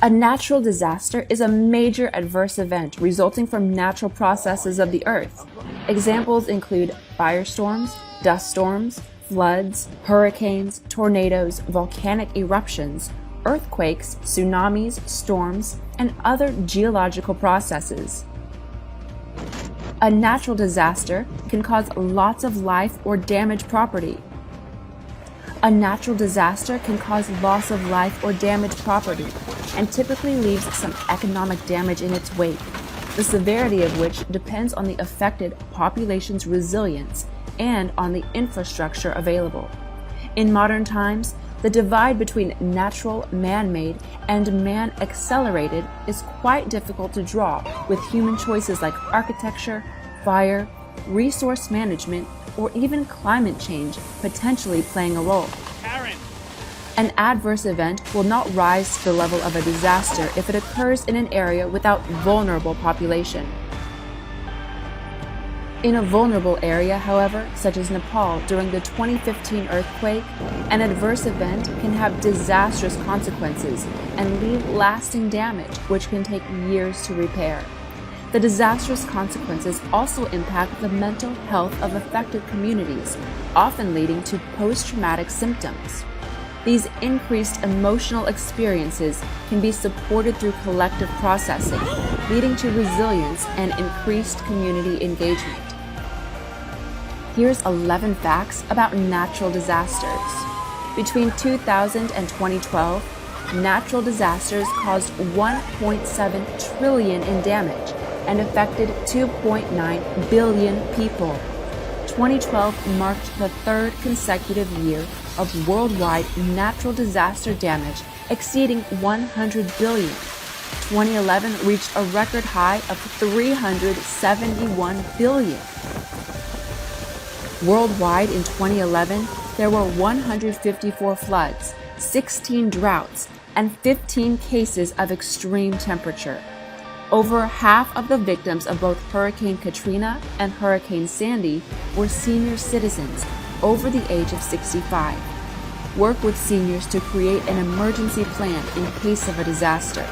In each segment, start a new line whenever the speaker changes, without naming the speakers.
A natural disaster is a major adverse event resulting from natural processes of the earth. Examples include firestorms, dust storms, floods, hurricanes, tornadoes, volcanic eruptions, earthquakes, tsunamis, storms, and other geological processes. A natural disaster can cause loss of life or damage property. A natural disaster can cause loss of life or damaged property, and typically leaves some economic damage in its wake, the severity of which depends on the affected population's resilience and on the infrastructure available. In modern times, the divide between natural, man-made, and man-accelerated is quite difficult to draw, with human choices like architecture, fire, resource management, or even climate change potentially playing a role. An adverse event will not rise to the level of a disaster if it occurs in an area without vulnerable population. In a vulnerable area, however, such as Nepal during the 2015 earthquake, an adverse event can have disastrous consequences and leave lasting damage which can take years to repair. The disastrous consequences also impact the mental health of affected communities, often leading to post-traumatic symptoms. These increased emotional experiences can be supported through collective processing, leading to resilience and increased community engagement. Here's 11 facts about natural disasters. Between 2000 and 2012, natural disasters caused 1.7 trillion in damage and affected 2.9 billion people. 2012 marked the third consecutive year of worldwide natural disaster damage exceeding 100 billion. 2011 reached a record high of 371 billion. Worldwide in 2011, there were 154 floods, 16 droughts, and 15 cases of extreme temperature. Over half of the victims of both Hurricane Katrina and Hurricane Sandy were senior citizens over the age of 65. Work with seniors to create an emergency plan in case of a disaster.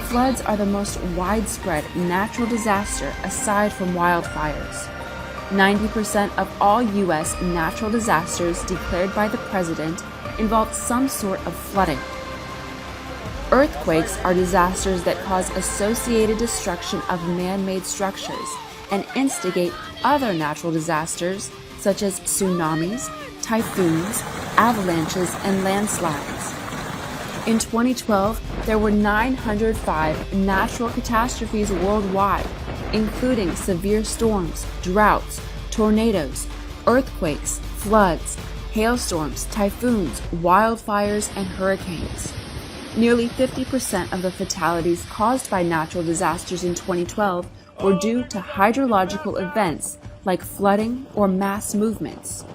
Floods are the most widespread natural disaster aside from wildfires. 90% of all U.S. natural disasters declared by the President involve some sort of flooding. Earthquakes are disasters that cause associated destruction of man-made structures and instigate other natural disasters such as tsunamis, typhoons, avalanches, and landslides. In 2012, there were 905 natural catastrophes worldwide, including severe storms, droughts, tornadoes, earthquakes, floods, hailstorms, typhoons, wildfires, and hurricanes. Nearly 50% of the fatalities caused by natural disasters in 2012 were due to hydrological events like flooding or mass movements.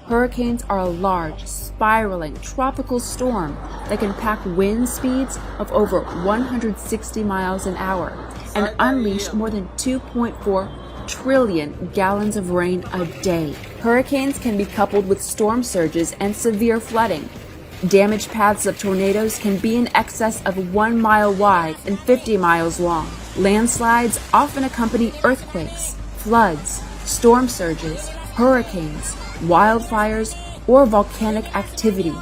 Hurricanes are a large, spiraling tropical storm that can pack wind speeds of over 160 miles an hour and unleash more than 2.4 trillion gallons of rain a day. Hurricanes can be coupled with storm surges and severe flooding. Damaged paths of tornadoes can be in excess of 1 mile wide and 50 miles long. Landslides often accompany earthquakes, floods, storm surges, hurricanes, wildfires, or volcanic activity.